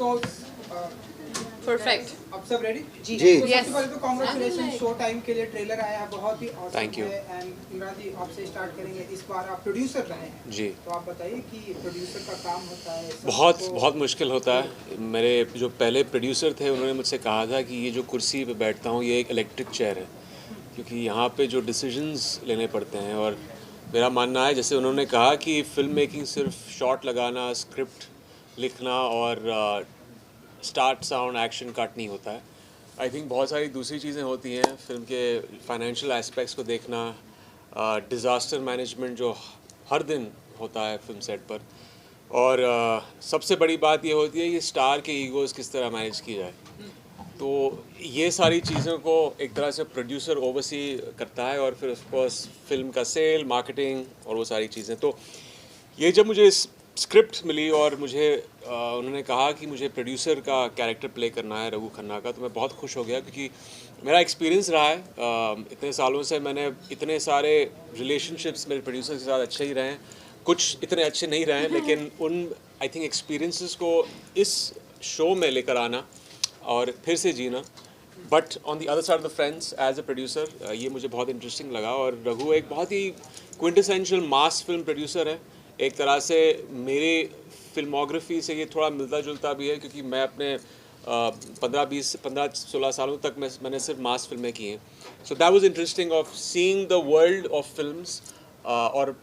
So, perfect आप सब ready? जी तो सबसे पहले तो कांग्रेचुलेशन, शो टाइम के लिए ट्रेलर आया है, बहुत ही awesome Thank you. है। एंड इमरान जी आपसे स्टार्ट करेंगे। इस बार आप प्रोड्यूसर रहे हैं जी। तो आप बताइए कि प्रोड्यूसर का काम होता है बहुत मुश्किल होता है। मेरे जो पहले प्रोड्यूसर थे उन्होंने मुझसे कहा था कि ये जो कुर्सी पे बैठता हूँ ये एक इलेक्ट्रिक चेयर है, क्योंकि यहाँ पे जो डिसीजंस लेने पड़ते हैं। और मेरा मानना है, जैसे उन्होंने कहा कि फ़िल्म मेकिंग सिर्फ शॉट लगाना, स्क्रिप्ट लिखना और स्टार्ट साउंड एक्शन कट नहीं होता है। आई थिंक बहुत सारी दूसरी चीज़ें होती हैं फिल्म के फाइनेंशियल एस्पेक्ट्स को देखना, डिज़ास्टर मैनेजमेंट जो हर दिन होता है फिल्म सेट पर, और सबसे बड़ी बात ये होती है कि स्टार के ईगोज़ किस तरह मैनेज की जाए। तो ये सारी चीज़ों को एक तरह से प्रोड्यूसर ओवरसी करता है, और फिर ऑफ कोर्स फिल्म का सेल, मार्केटिंग और वो सारी चीज़ें। तो ये जब मुझे स्क्रिप्ट मिली और मुझे उन्होंने कहा कि मुझे प्रोड्यूसर का कैरेक्टर प्ले करना है रघु खन्ना का, तो मैं बहुत खुश हो गया, क्योंकि मेरा एक्सपीरियंस रहा है इतने सालों से। मैंने इतने सारे रिलेशनशिप्स मेरे प्रोड्यूसर के साथ अच्छे ही रहे हैं, कुछ इतने अच्छे नहीं रहे हैं, लेकिन उन आई थिंक एक्सपीरियंसेस को इस शो में लेकर आना और फिर से जीना, but on the other side of the friends as a producer, ये मुझे बहुत इंटरेस्टिंग लगा। और रघु एक बहुत ही क्विंटेसेंशियल मास फिल्म प्रोड्यूसर है। एक तरह से मेरी फिल्मोग्राफी से ये थोड़ा मिलता जुलता भी है, क्योंकि मैं अपने 15-16 सालों तक मैंने सिर्फ मास फिल्में की हैं। So that was interesting of seeing the world of films और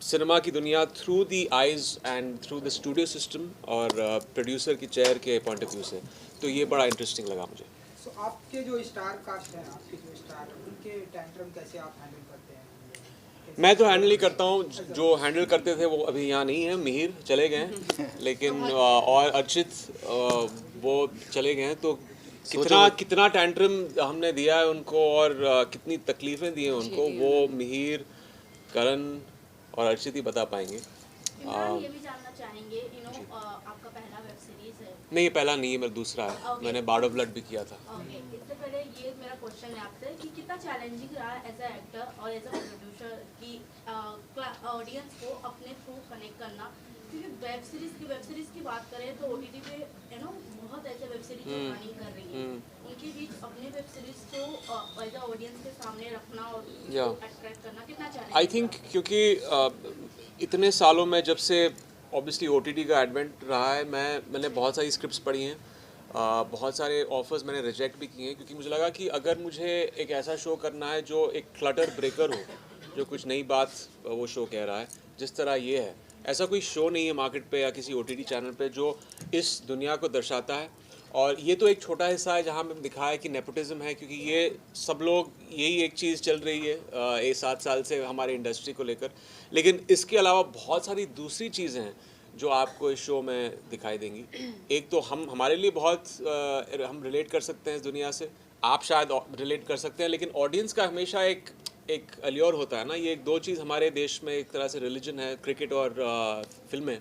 सिनेमा की दुनिया through the eyes and through the studio system और प्रोड्यूसर की चेयर के पॉइंट ऑफ व्यू से। तो ये बड़ा इंटरेस्टिंग लगा मुझे। सो आपके जो स्टार कास्ट है, आपके जो स्टार उनके टैंट्रम कैसे आप हैंडल करते हैं? मैं तो हैंडल ही करता हूँ, जो हैंडल करते थे वो अभी यहाँ नहीं है, मिहिर चले गए हैं, लेकिन और अर्चित वो चले गए हैं। तो कितना टैंट्रम हमने दिया है उनको और कितनी तकलीफ़ें दी हैं उनको, वो मिहिर, करण और अर्चित ही बता पाएंगे। ये भी जानना चाहेंगे, आपका पहला वेब सीरीज है? नहीं, ये पहला नहीं है, मेरा दूसरा है। मैंने बार्ड ऑफ ब्लड भी किया था। इससे पहले ये मेरा क्वेश्चन है आपसे कि कितना चैलेंजिंग रहा एज अ एक्टर और एज अ प्रोड्यूसर की ऑडियंस को अपने थ्रू कनेक्ट करना, क्योंकि वेब सीरीज की बात करें तो ओटीटी पे बहुत ऐसे वेब सीरीज जो रनिंग कर रही है, उनके बीच अपने वेब सीरीज को एज अ ऑडियंस के सामने रखना और अट्रैक्ट करना कितना चैलेंजिंग? आई थिंक क्योंकि इतने सालों में जब से ऑब्वियसली ओटीटी का एडवेंट रहा है, मैंने बहुत सारी स्क्रिप्ट्स पढ़ी हैं, बहुत सारे ऑफर्स मैंने रिजेक्ट भी किए हैं, क्योंकि मुझे लगा कि अगर मुझे एक ऐसा शो करना है जो एक क्लटर ब्रेकर हो, जो कुछ नई बात वो शो कह रहा है, जिस तरह ये है, ऐसा कोई शो नहीं है मार्केट पे या किसी ओटीटी चैनल पे जो इस दुनिया को दर्शाता है। और ये तो एक छोटा हिस्सा है जहाँ में दिखाया है कि नेपोटिज्म है, क्योंकि ये सब लोग यही एक चीज़ चल रही है ये 7 साल से हमारे इंडस्ट्री को लेकर, लेकिन इसके अलावा बहुत सारी दूसरी चीज़ें हैं जो आपको इस शो में दिखाई देंगी। एक तो हमारे लिए बहुत हम रिलेट कर सकते हैं इस दुनिया से, आप शायद रिलेट कर सकते हैं, लेकिन ऑडियंस का हमेशा एक अल्योर होता है ना। ये एक दो चीज़ हमारे देश में एक तरह से रिलीजन है, क्रिकेट और फिल्में,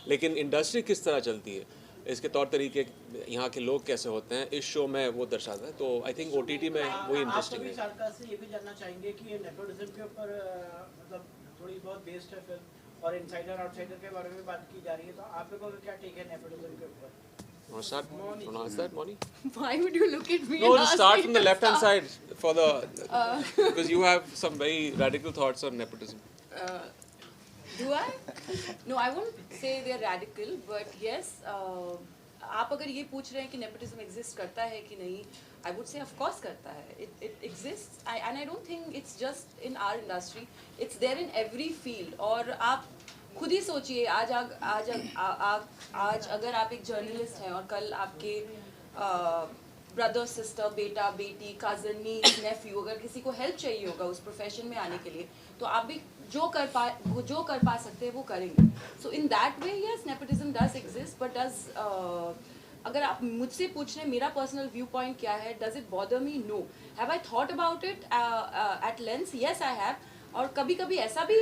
लेकिन इंडस्ट्री किस तरह चलती है, इसके तौर तरीके, यहाँ के लोग कैसे होते हैं, इस शो में वो दर्शाता है। तो आई थिंक ओटीटी में वही इंटरेस्टिंग है। आप से ये भी जानना चाहेंगे कि ये नेपोटिज्म के ऊपर मतलब थोड़ी बहुत बेस्ड है फिल्म, और इनसाइडर आउटसाइडर के बारे में बात की जा रही है, तो आप लोगों का क्या टेक है नेपोटिज्म के ऊपर? Pronounce that, Moni? Why would you look at me? No, and just ask start me from the to left-hand start? side for the because you have some very radical thoughts on nepotism. Do I? No, I won't say they're radical, but yes. आप अगर ये पूछ रहे हैं कि nepotism exist करता है कि नहीं, I would say of course करता है. It exist and I don't think it's just in our industry, it's there in every field. और आप खुद ही सोचिए, आज अगर आप एक जर्नलिस्ट हैं और कल आपके ब्रदर, सिस्टर, बेटा, बेटी, कज़न, नीस, नेफ्यू, अगर किसी को हेल्प चाहिए होगा उस प्रोफेशन में आने के लिए, तो आप भी जो कर पा सकते हैं वो करेंगे. So in that way yes, nepotism does exist, but does अगर आप मुझसे पूछ रहे हैं मेरा पर्सनल व्यू पॉइंट क्या है, does it bother me? No. Have I thought about it at length? Yes I have. और कभी कभी ऐसा भी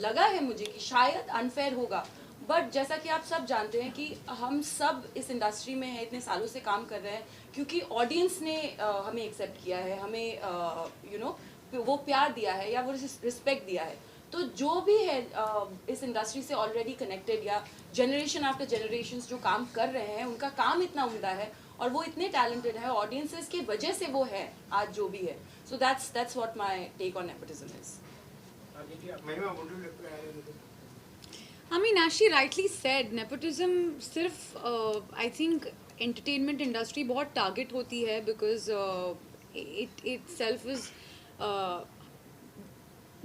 लगा है मुझे कि शायद अनफेयर होगा, बट जैसा कि आप सब जानते हैं कि हम सब इस इंडस्ट्री में हैं, इतने सालों से काम कर रहे हैं, क्योंकि ऑडियंस ने हमें एक्सेप्ट किया है, हमें वो प्यार दिया है या वो रिस्पेक्ट दिया है. तो जो भी है इस इंडस्ट्री से ऑलरेडी कनेक्टेड या जनरेशन आफ्टर जनरेशन जो काम कर रहे हैं, उनका काम इतना उम्दा है और वो इतने टैलेंटेड है, ऑडियंसेस की वजह से वो है आज जो भी है. So that's what my take on nepotism is. I mean, as she rightly said, nepotism सिर्फ I think entertainment industry बहुत target होती है because it itself is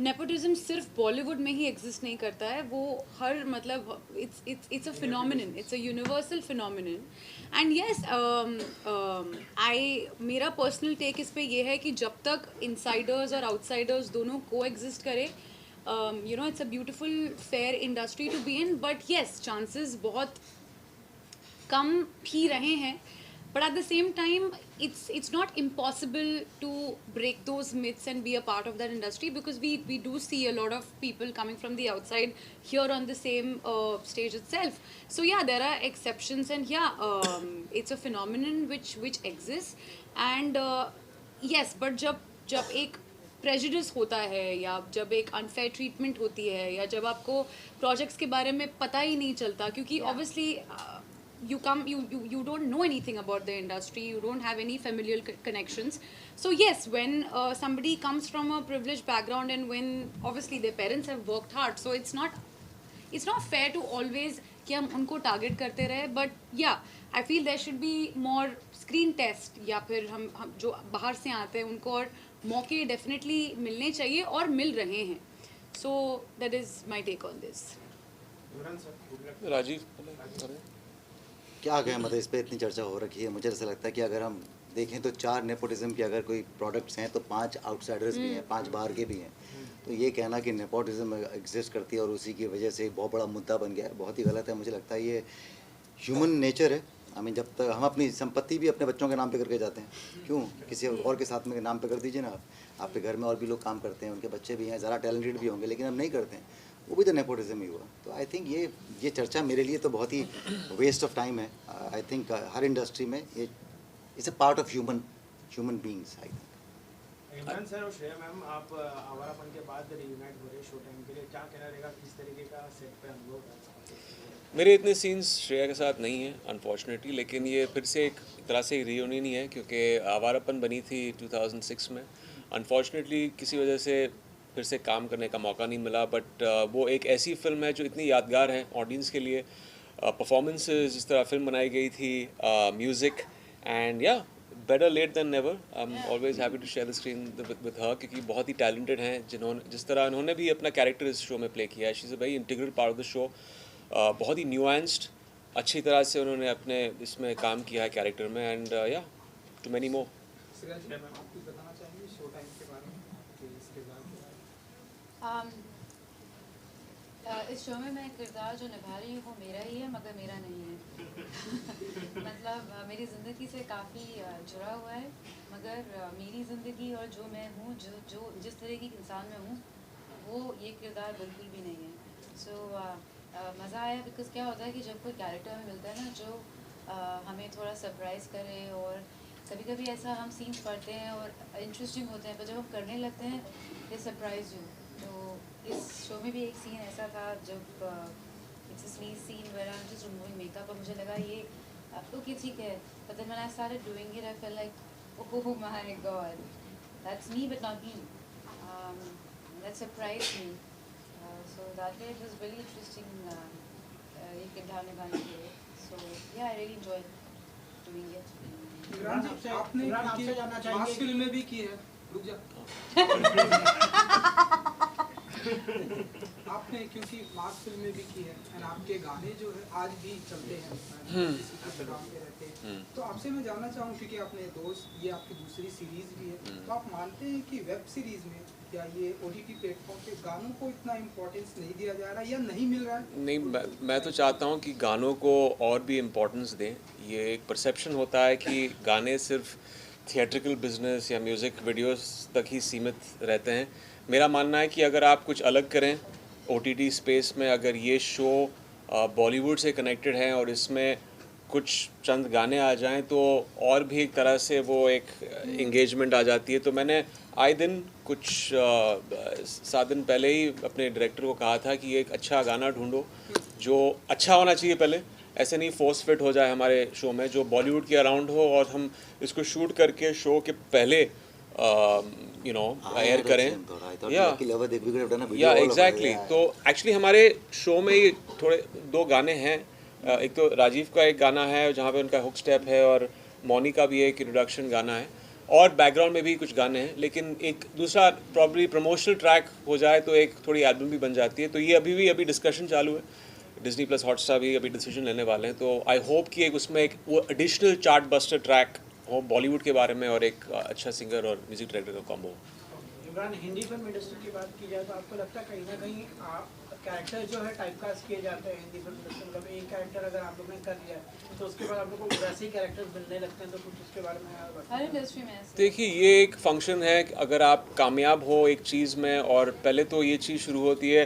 nepotism सिर्फ Bollywood में ही exist नहीं करता है, वो हर मतलब it's a phenomenon, it's a universal phenomenon. And yes, मेरा personal take इस पे ये है कि जब तक insiders और outsiders दोनों coexist करे, you know, it's a beautiful fair industry to be in, but yes, chances बहुत कम ही रहे हैं, but at the same time it's not impossible to break those myths and be a part of that industry, because we do see a lot of people coming from the outside here on the same stage itself. So yeah, there are exceptions, and yeah, it's a phenomenon which exists, and yes, but जब एक prejudice होता है, या जब एक unfair treatment होती है, या जब आपको प्रोजेक्ट्स के बारे में पता ही नहीं चलता, क्योंकि obviously you don't know anything about the industry, you don't have any familial connections. So yes, when somebody comes from a privileged background, and when obviously their parents have worked hard, so it's not fair to always कि हम उनको target करते रहे. But yeah I feel there should be more screen test, या फिर हम जो बाहर से आते हैं उनको और मौके डेफिनेटली मिलने चाहिए और मिल रहे हैं. So that is my take on this. Rajeev क्या कहें, मतलब इस पर इतनी चर्चा हो रखी है, मुझे ऐसा लगता है कि अगर हम देखें तो 4 नेपोटिज्म के अगर कोई प्रोडक्ट्स हैं तो 5 आउटसाइडर्स भी हैं, 5 बाहर के भी हैं. तो ये कहना कि नेपोटिज्म एग्जिस्ट करती है और उसी की वजह से बहुत बड़ा मुद्दा बन गया है, बहुत ही गलत है. मुझे लगता है ये ह्यूमन नेचर है. आई मीन, जब तक हम अपनी संपत्ति भी अपने बच्चों के नाम पे करके जाते हैं, क्यों किसी और के साथ में नाम पे कर दीजिए ना. आपके घर में और भी लोग काम करते हैं, उनके बच्चे भी हैं, ज़रा टैलेंटेड भी होंगे, लेकिन हम नहीं करते हैं, वो भी तो नेपोटिज्म ही हुआ. तो आई थिंक ये चर्चा मेरे लिए तो बहुत ही वेस्ट ऑफ टाइम है. आई थिंक हर इंडस्ट्री में ये it's a part of human beings. I think Imran sir और श्रेया मैम, आप आवारापन के बाद रियूनाइट हो रहे शो टाइम के लिए, क्या कहना रहेगा, किस तरीके का सेट पे अनुभव है? मेरे इतने सीन्स श्रेया के साथ नहीं हैं अनफॉर्चुनेटली, लेकिन ये फिर से एक तरह से रियूनियन ही है, क्योंकि आवारापन बनी थी 2006 में. अनफॉर्चुनेटली किसी वजह से फिर से काम करने का मौका नहीं मिला, बट वो एक ऐसी फिल्म है जो इतनी यादगार है ऑडियंस के लिए. परफॉर्मेंसेस, जिस तरह फिल्म बनाई गई थी, music, and yeah better late than never. I am always happy to share the screen with her, क्योंकि बहुत ही टैलेंटेड हैं, जिस तरह उन्होंने भी अपना कैरेक्टर इस शो में प्ले किया है. She is a very integral part of the show. बहुत ही न्यूएंस्ड, अच्छी तरह से उन्होंने अपने इसमें काम किया है कैरेक्टर में, एंड या टू मेनी मोर. बताना चाहेंगे शो टाइम के बारे में, इस किरदार के बारे में? इस शो में मैं किरदार जो निभा रही हूँ वो मेरा ही है, मगर मेरा नहीं है. मतलब मेरी ज़िंदगी से काफ़ी जुड़ा हुआ है, मगर मेरी ज़िंदगी और जो मैं हूँ, जो जिस तरह की इंसान मैं हूँ, वो ये किरदार बिल्कुल भी नहीं है. सो मज़ा आया, बिकॉज़ क्या होता है कि जब कोई कैरेक्टर हमें मिलता है ना जो हमें थोड़ा सरप्राइज़ करे, और कभी कभी ऐसा हम सीन्स पढ़ते हैं और इंटरेस्टिंग होते हैं, पर जब हम करने लगते हैं ये सरप्राइज यू. तो इस शो में भी एक सीन ऐसा था जब it's a sneeze scene where I am just removing makeup, और मुझे लगा ये ओके ठीक है, but then when I started doing it I felt like oh my God, that's me but not me. That surprised me. So that it was very interesting ये किरदार निभाने के लिए. So yeah I really enjoy doing it. Imran ji, आपने आपसे जानना चाहेंगे मास film में भी की है, रुक जा. आपने क्योंकि मास फिल्म में भी की है, एंड आपके गाने जो है आज भी चलते हैं, प्रोग्राम पे रहते हैं. तो आपसे मैं जानना चाहूँ, क्योंकि आपने दोस्त, ये आपकी दूसरी सीरीज भी है, तो आप मानते हैं कि वेब सीरीज में या ये OTT प्लेटफॉर्म पे गानों को इतना इम्पोर्टेंस नहीं दिया जा रहा या नहीं मिल रहा है? नहीं, मैं तो चाहता हूँ कि गानों को और भी इम्पोर्टेंस दें. ये एक परसेप्शन होता है कि गाने सिर्फ थिएट्रिकल बिजनेस या म्यूज़िक वीडियोस तक ही सीमित रहते हैं. मेरा मानना है कि अगर आप कुछ अलग करें OTT स्पेस में, अगर ये शो बॉलीवुड से कनेक्टेड है और इसमें कुछ चंद गाने आ जाएं तो और भी एक तरह से वो एक एंगेजमेंट आ जाती है। तो मैंने आए दिन कुछ 7 दिन पहले ही अपने डायरेक्टर को कहा था कि एक अच्छा गाना ढूंढो जो अच्छा होना चाहिए पहले, ऐसे नहीं फोर्स फिट हो जाए हमारे शो में, जो बॉलीवुड के अराउंड हो और हम इसको शूट करके शो के पहले एयर करें। या एग्जैक्टली। तो एक्चुअली हमारे शो में ही थोड़े 2 गाने हैं। एक तो राजीव का एक गाना है जहाँ पे उनका हुक स्टेप है, और मौनी का भी एक इंट्रोडक्शन गाना है, और बैकग्राउंड में भी कुछ गाने हैं। लेकिन एक दूसरा प्रॉब्ली प्रमोशनल ट्रैक हो जाए तो एक थोड़ी एल्बम भी बन जाती है। तो ये अभी डिस्कशन चालू है। डिज्नी प्लस हॉटस्टार भी अभी डिसीजन लेने वाले हैं। तो आई होप कि एक उसमें एक वो एडिशनल चार्ट बस्टर ट्रैक हो बॉलीवुड के बारे में, और एक अच्छा सिंगर और म्यूजिक डायरेक्टर का combo. Imran, Hindi film industry की बात की जाए तो आपको लगता है कहीं ना कहीं कैरेक्टर जो है टाइपकास्ट किए जाते हैं हिंदी फिल्म इंडस्ट्री में? मतलब एक कैरेक्टर अगर आप लोग ने कर लिया तो उसके बाद आप लोग को वैसे ही कैरेक्टर्स मिलने लगते हैं, तो कुछ उसके बारे में हर इंडस्ट्री में ऐसे। देखिए, ये एक फंक्शन है कि अगर आप कामयाब हो एक चीज़ में, और पहले तो ये चीज़ शुरू होती है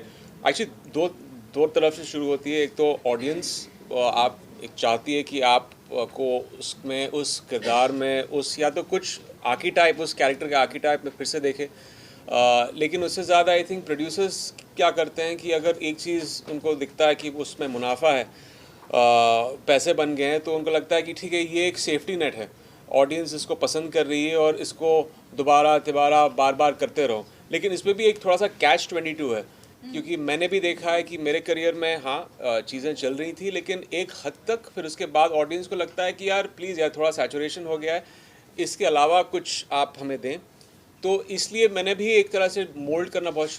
एक्चुअली दो तरफ से शुरू होती है। एक तो ऑडियंस आप एक चाहती है कि आप को उसमें उस किरदार में उस या तो कुछ आर्कीटाइप उस कैरेक्टर के आर्कीटाइप में फिर से देखे। लेकिन उससे ज़्यादा आई थिंक प्रोड्यूसर्स क्या करते हैं कि अगर एक चीज़ उनको दिखता है कि उसमें मुनाफा है, पैसे बन गए हैं, तो उनको लगता है कि ठीक है ये एक सेफ्टी नेट है, ऑडियंस इसको पसंद कर रही है और इसको दोबारा तिबारा बार बार करते रहो। लेकिन इसमें भी एक थोड़ा सा catch-22 है, क्योंकि मैंने भी देखा है कि मेरे करियर में हाँ चीज़ें चल रही थी, लेकिन एक हद तक फिर उसके बाद ऑडियंस को लगता है कि यार प्लीज़ यार थोड़ा सैचुरेशन हो गया है, इसके अलावा कुछ आप हमें दें। तो इसलिए मैंने भी एक तरह से मोल्ड करना बहुत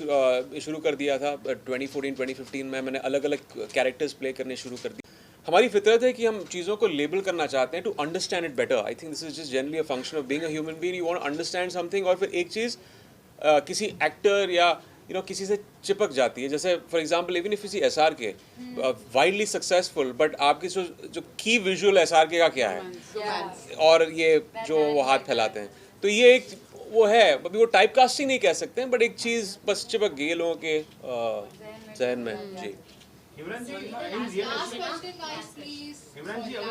शुरू कर दिया था। 2014-2015 में मैंने अलग अलग कैरेक्टर्स प्ले करने शुरू कर दिए। हमारी फितरत है कि हम चीज़ों को लेबल करना चाहते हैं to understand it better. I think this is just generally a function of being a human being. You want to understand something, और फिर एक चीज़ किसी एक्टर या किसी से चिपक जाती है। जैसे for example even if you see SRK widely successful, but आपकी जो की विजुअल SRK का क्या है, और ये जो वो हाथ फैलाते हैं, तो ये एक वो है, अभी वो टाइप कास्टिंग नहीं कह सकते हैं, बट एक चीज़ बस चिपक गई है लोगों के जहन में। जी इमरान जी, अगर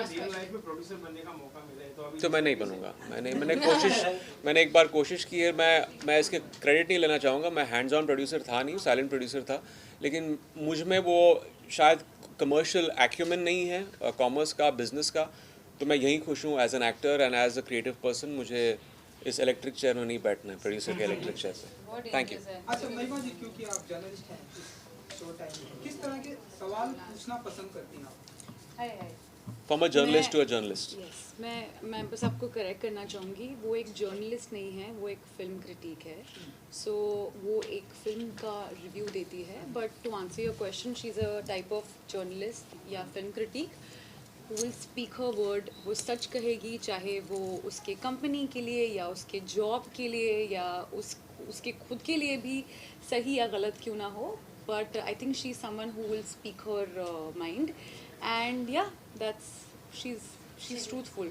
रियल लाइफ में प्रोड्यूसर बनने का मौका मिले तो मैं नहीं बनूंगा। मैंने एक बार कोशिश की है। मैं इसके क्रेडिट नहीं लेना चाहूँगा, मैं हैंड्स ऑन प्रोड्यूसर था नहीं, साइलेंट प्रोड्यूसर था, लेकिन मुझ में वो शायद कमर्शियल एक्यूमेन नहीं है, कॉमर्स का, बिजनेस का। तो मैं यहीं खुश हूँ as an actor and as a creative person. मुझे इस इलेक्ट्रिक चेयर में नहीं बैठना है, प्रोड्यूसर के इलेक्ट्रिक चेयर से। Thank you. अच्छा महिमा जी, क्योंकि आप जर्नलिस्ट हैं, शो टाइम में किस तरह के सवाल पूछना पसंद करती हैं आप? From a journalist to a journalist. मैं बस आपको करेक्ट करना चाहूँगी, वो एक जर्नलिस्ट नहीं है, वो एक फ़िल्म क्रिटिक है। सो वो एक फ़िल्म का रिव्यू देती है, but to answer your question, she is a type of journalist या film critic who will speak her word। वो सच कहेगी, चाहे वो उसके कंपनी के लिए या उसके जॉब के लिए या उसके खुद के लिए भी सही या गलत क्यों ना हो, but I think she's someone who will speak her mind, and yeah, she's truthful.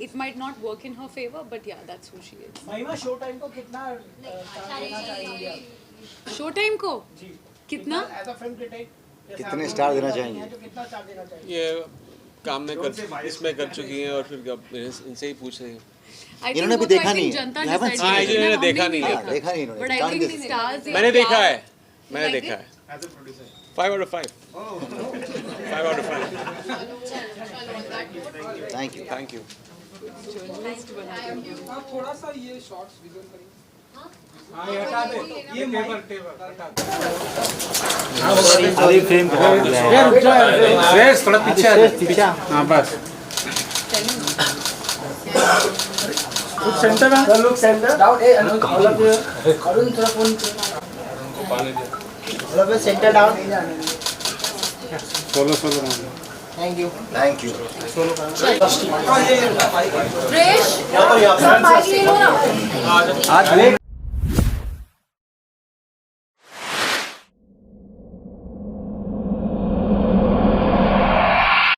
It might not work in her favor, but yeah, that's who she is. महिमा, शो टाइम को कितना देना चाहेंगे आप? शो टाइम को जी कितना? As a film critic कितने star देना चाहेंगे? तो कितना स्टार देना चाहिए? ये काम में इसमें कर चुकी हैं, और फिर इनसे ही पूछ रहे हैं। इन्होंने भी देखा नहीं है। जनता हाँ, इन्होंने देखा नहीं है। देखा नहीं इन्होंने। But I think stars मैंने देखा है, मैंने Like देखा है। As a producer 5 out of 5। 5 out of 5। Thank you. Thank you. आप थोड़ा सा ये शॉर्ट्स विजुअल करेंगे। हां, ये हटा दे, ये टेबल हटा दे। अभी फ्रेम थोड़ा पीछे आ जा। हाँ बस कुछ सेंटर है, लुक सेंटर डाउन। ए अरुण थोड़ा phone hello centre down. Solo thank you fresh.